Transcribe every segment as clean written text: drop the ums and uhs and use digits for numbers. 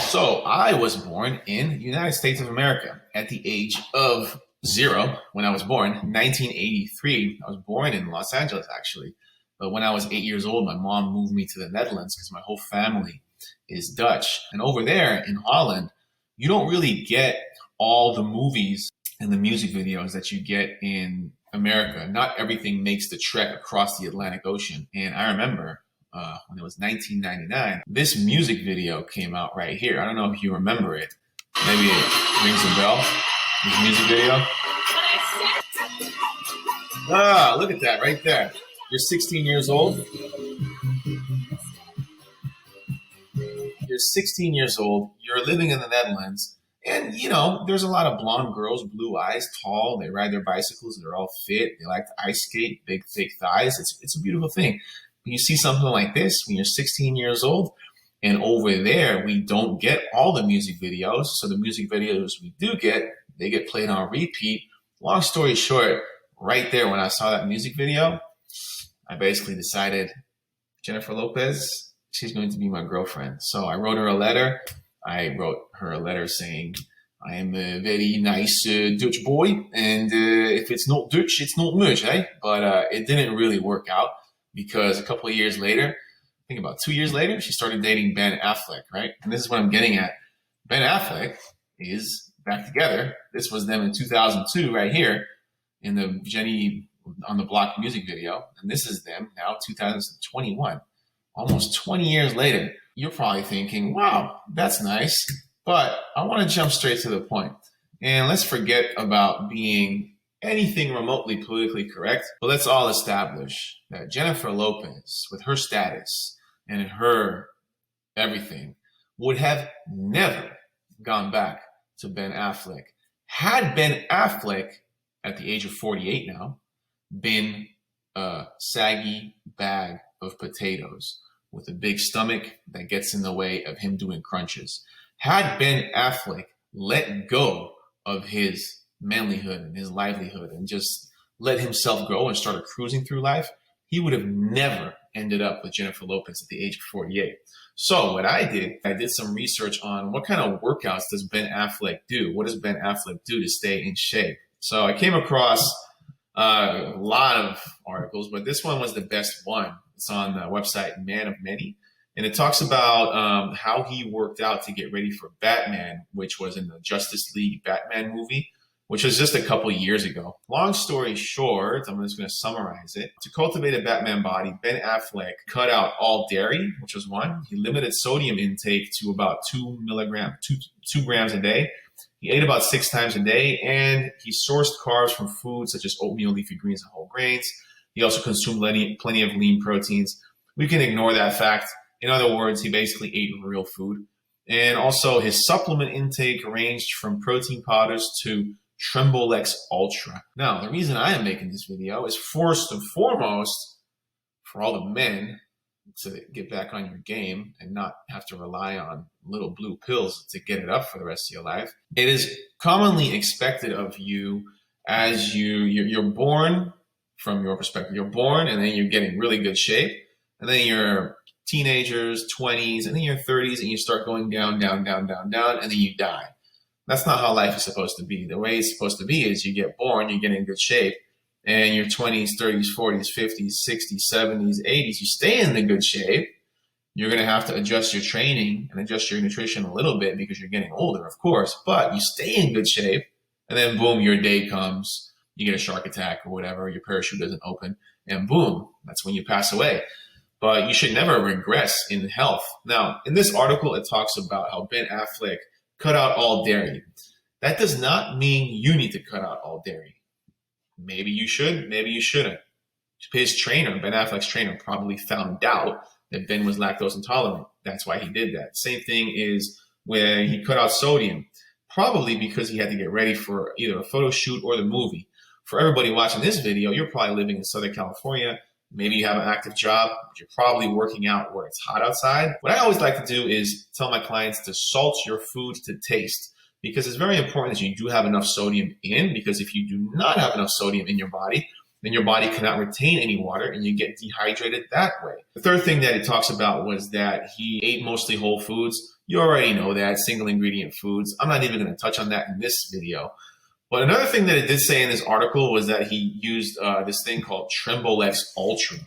So I was born in the United States of America at the age of 0 when I was born, 1983. I was born in Los Angeles, actually. But when I was 8 years old, my mom moved me to the Netherlands because my whole family is Dutch. And over there in Holland, you don't really get all the movies and the music videos that you get in America. Not everything makes the trek across the Atlantic Ocean. And I remember when it was 1999, this music video came out right here. I don't know if you remember it. Maybe it rings a bell. This music video. Ah, look at that right there. You're 16 years old. You're 16 years old. You're living in the Netherlands. And, you know, there's a lot of blonde girls, blue eyes, tall. They ride their bicycles. They're all fit. They like to ice skate, big, thick thighs. It's a beautiful thing. When you see something like this when you're 16 years old, and over there, we don't get all the music videos. So the music videos we do get, they get played on repeat. Long story short, right there when I saw that music video, I basically decided Jennifer Lopez, she's going to be my girlfriend. So I wrote her a letter. I wrote her a letter saying, I am a very nice Dutch boy. And if it's not Dutch, it's not much, eh? But it didn't really work out because a couple of years later, I think about 2 years later, she started dating Ben Affleck, right? And this is what I'm getting at. Ben Affleck is back together. This was them in 2002 right here in the Jenny on the Block music video. And this is them now, 2021, almost 20 years later. You're probably thinking, wow, that's nice. But I want to jump straight to the point. And let's forget about being anything remotely politically correct. But let's all establish that Jennifer Lopez, with her status and her everything, would have never gone back to Ben Affleck. Had Ben Affleck, at the age of 48 now, been a saggy bag of potatoes with a big stomach that gets in the way of him doing crunches. Had Ben Affleck let go of his manlyhood and his livelihood and just let himself grow and started cruising through life, he would have never ended up with Jennifer Lopez at the age of 48. So what I did some research on what kind of workouts does Ben Affleck do? What does Ben Affleck do to stay in shape? So I came across a lot of articles, but this one was the best one. It's on the website Man of Many. And it talks about how he worked out to get ready for Batman, which was in the Justice League Batman movie, which was just a couple years ago. Long story short, I'm just going to summarize it. To cultivate a Batman body, Ben Affleck cut out all dairy, which was one. He limited sodium intake to about 2 grams a day. He ate about 6 times a day, and he sourced carbs from foods such as oatmeal, leafy greens, and whole grains. He also consumed plenty of lean proteins. We can ignore that fact. In other words, he basically ate real food. And also his supplement intake ranged from protein powders to Trembolex Ultra. Now, the reason I am making this video is first and foremost for all the men to get back on your game and not have to rely on little blue pills to get it up for the rest of your life. It is commonly expected of you as you're born, from your perspective, you're born and then you get in really good shape. And then you're teenagers, 20s, and then you're 30s and you start going down, and then you die. That's not how life is supposed to be. The way it's supposed to be is you get born, you get in good shape, and your 20s, 30s, 40s, 50s, 60s, 70s, 80s, you stay in the good shape. You're going to have to adjust your training and adjust your nutrition a little bit because you're getting older, of course, but you stay in good shape, and then boom, your day comes, you get a shark attack or whatever, your parachute doesn't open, and boom, that's when you pass away. But you should never regress in health. Now, in this article, it talks about how Ben Affleck cut out all dairy. That does not mean you need to cut out all dairy. Maybe you should, maybe you shouldn't. His trainer, Ben Affleck's trainer, probably found out that Ben was lactose intolerant. That's why he did that. Same thing is when he cut out sodium, probably because he had to get ready for either a photo shoot or the movie. For everybody watching this video, you're probably living in Southern California. Maybe you have an active job. You're probably working out where it's hot outside. What I always like to do is tell my clients to salt your food to taste, because it's very important that you do have enough sodium in, because if you do not have enough sodium in your body, then your body cannot retain any water and you get dehydrated that way. The third thing that it talks about was that he ate mostly whole foods. You already know that, single ingredient foods. I'm not even going to touch on that in this video. But another thing that it did say in this article was that he used this thing called Trembolex Ultra.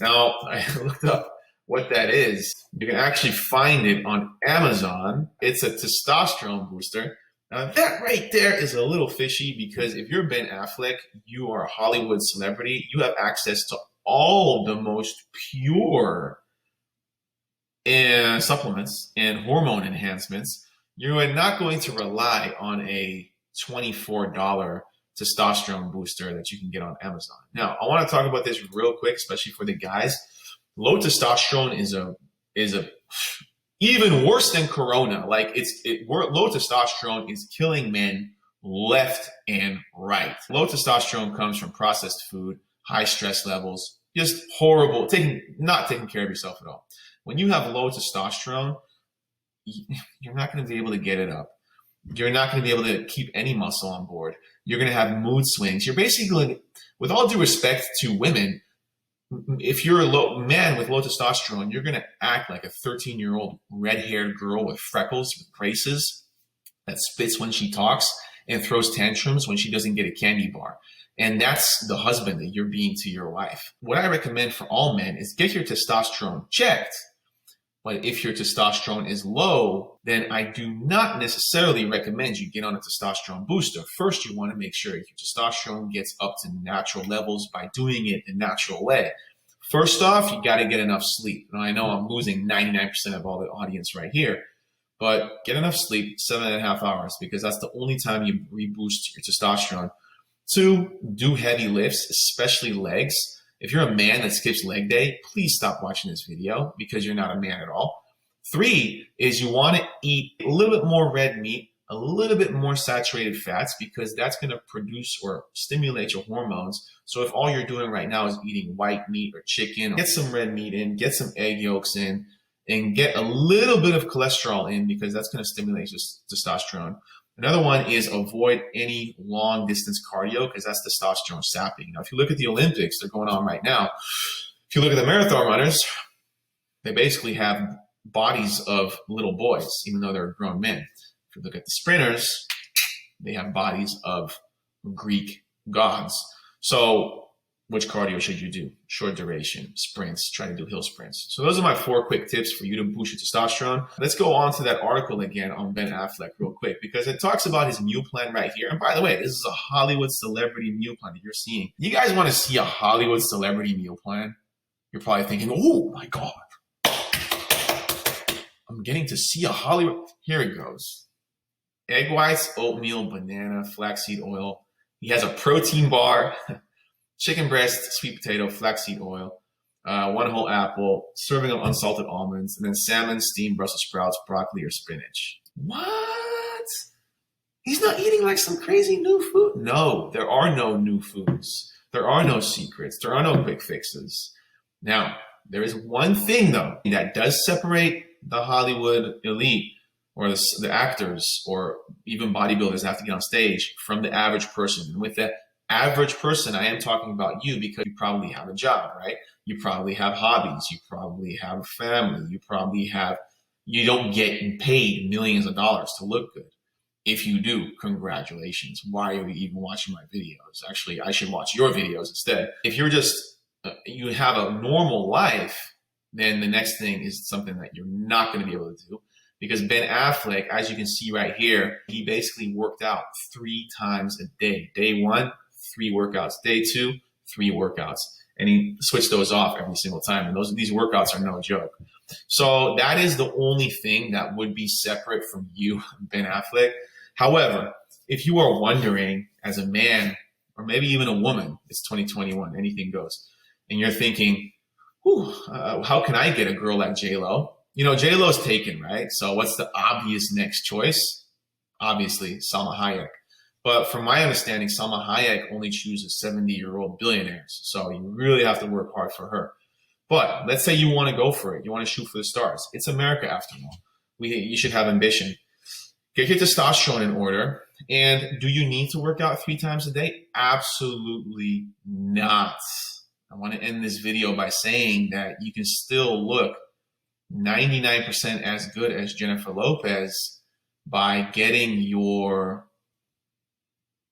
Now, I looked up what that is. You can actually find it on Amazon. It's a testosterone booster. Now, that right there is a little fishy because if you're Ben Affleck, you are a Hollywood celebrity. You have access to all the most pure supplements and hormone enhancements. You are not going to rely on a $24 testosterone booster that you can get on Amazon. Now, I want to talk about this real quick, especially for the guys. Low testosterone is a even worse than Corona. Like low testosterone is killing men left and right. Low testosterone comes from processed food, high stress levels, just horrible, not taking care of yourself at all. When you have low testosterone, you're not going to be able to get it up. You're not going to be able to keep any muscle on board. You're going to have mood swings. You're basically, with all due respect to women, if you're a man with low testosterone, you're going to act like a 13-year-old red-haired girl with freckles, with braces, that spits when she talks and throws tantrums when she doesn't get a candy bar. And that's the husband that you're being to your wife. What I recommend for all men is get your testosterone checked. But if your testosterone is low, then I do not necessarily recommend you get on a testosterone booster. First, you want to make sure your testosterone gets up to natural levels by doing it the natural way. First off, you got to get enough sleep. Now, I know I'm losing 99% of all the audience right here, but get enough sleep, 7.5 hours, because that's the only time you reboost your testosterone. 2, do heavy lifts, especially legs. If you're a man that skips leg day, please stop watching this video because you're not a man at all. 3 is you want to eat a little bit more red meat, a little bit more saturated fats because that's going to produce or stimulate your hormones. So if all you're doing right now is eating white meat or chicken, get some red meat in, get some egg yolks in, and get a little bit of cholesterol in because that's going to stimulate your testosterone. Another one is avoid any long distance cardio because that's testosterone sapping. Now, if you look at the Olympics, they're going on right now. If you look at the marathon runners, they basically have bodies of little boys, even though they're grown men. If you look at the sprinters, they have bodies of Greek gods. So which cardio should you do? Short duration, sprints, try to do hill sprints. So those are my 4 quick tips for you to boost your testosterone. Let's go on to that article again on Ben Affleck real quick because it talks about his meal plan right here. And by the way, this is a Hollywood celebrity meal plan that you're seeing. You guys want to see a Hollywood celebrity meal plan? You're probably thinking, oh my God, I'm getting to see a Hollywood. Here it goes. Egg whites, oatmeal, banana, flaxseed oil. He has a protein bar. Chicken breast, sweet potato, flaxseed oil, 1 whole apple, serving of unsalted almonds, and then salmon, steamed Brussels sprouts, broccoli, or spinach. What? He's not eating like some crazy new food? No, there are no new foods. There are no secrets. There are no quick fixes. Now, there is one thing, though, that does separate the Hollywood elite or the actors or even bodybuilders that have to get on stage from the average person. And with that average person, I am talking about you because you probably have a job, right? You probably have hobbies. You probably have a family. You don't get paid millions of dollars to look good. If you do, congratulations. Why are you even watching my videos? Actually, I should watch your videos instead. If you're you have a normal life, then the next thing is something that you're not going to be able to do. Because Ben Affleck, as you can see right here, he basically worked out 3 times a day. Day 1, 3 workouts. Day 2, 3 workouts. And he switched those off every single time. And these workouts are no joke. So that is the only thing that would be separate from you, Ben Affleck. However, if you are wondering as a man, or maybe even a woman, it's 2021, anything goes, and you're thinking, how can I get a girl like J.Lo? You know, J.Lo's taken, right? So what's the obvious next choice? Obviously, Salma Hayek. But from my understanding, Salma Hayek only chooses 70-year-old billionaires. So you really have to work hard for her. But let's say you want to go for it. You want to shoot for the stars. It's America after all. You should have ambition. Get your testosterone in order. And do you need to work out 3 times a day? Absolutely not. I want to end this video by saying that you can still look 99% as good as Jennifer Lopez by getting your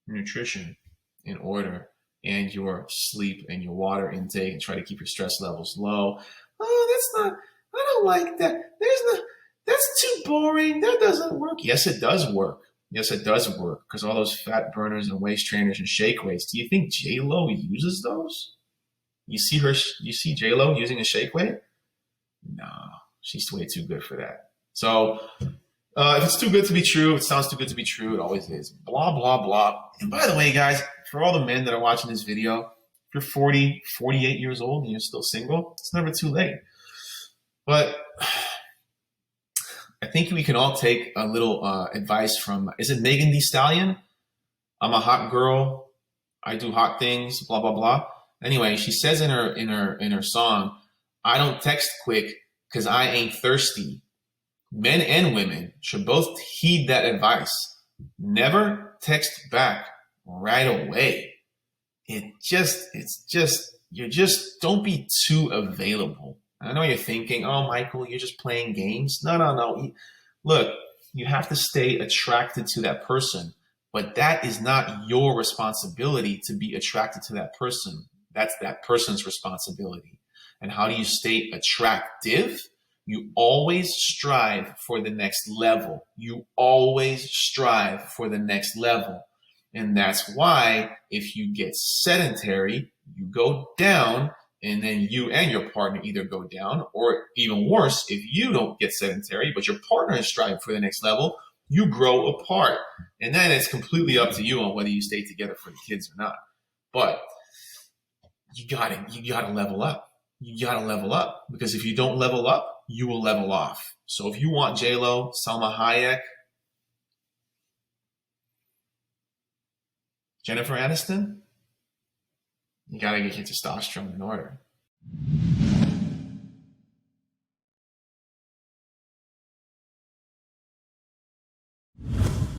nutrition in order and your sleep and your water intake and try to keep your stress levels low. Oh, that's not, I don't like that. That's too boring. That doesn't work. Yes, it does work. Yes, it does work because all those fat burners and waist trainers and shake weights. Do you think J.Lo uses those? You see J.Lo using a shake weight? No, she's way too good for that. So if it's too good to be true, it sounds too good to be true. It always is. Blah, blah, blah. And by the way, guys, for all the men that are watching this video, if you're 40, 48 years old and you're still single, it's never too late. But I think we can all take a little advice from, is it Megan Thee Stallion? I'm a hot girl. I do hot things, blah, blah, blah. Anyway, she says in her song, I don't text quick because I ain't thirsty. Men and women should both heed that advice. Never text back right away. You just don't be too available. I know you're thinking, oh, Michael, you're just playing games. No, no, no. Look, you have to stay attracted to that person, but that is not your responsibility to be attracted to that person. That's that person's responsibility. And how do you stay attractive? You always strive for the next level. You always strive for the next level. And that's why if you get sedentary, you go down, and then you and your partner either go down, or even worse, if you don't get sedentary, but your partner is striving for the next level, you grow apart. And then it's completely up to you on whether you stay together for the kids or not. But you gotta level up. You gotta level up, because if you don't level up, you will level off. So if you want J.Lo, Salma Hayek, Jennifer Aniston, you gotta get your testosterone in order.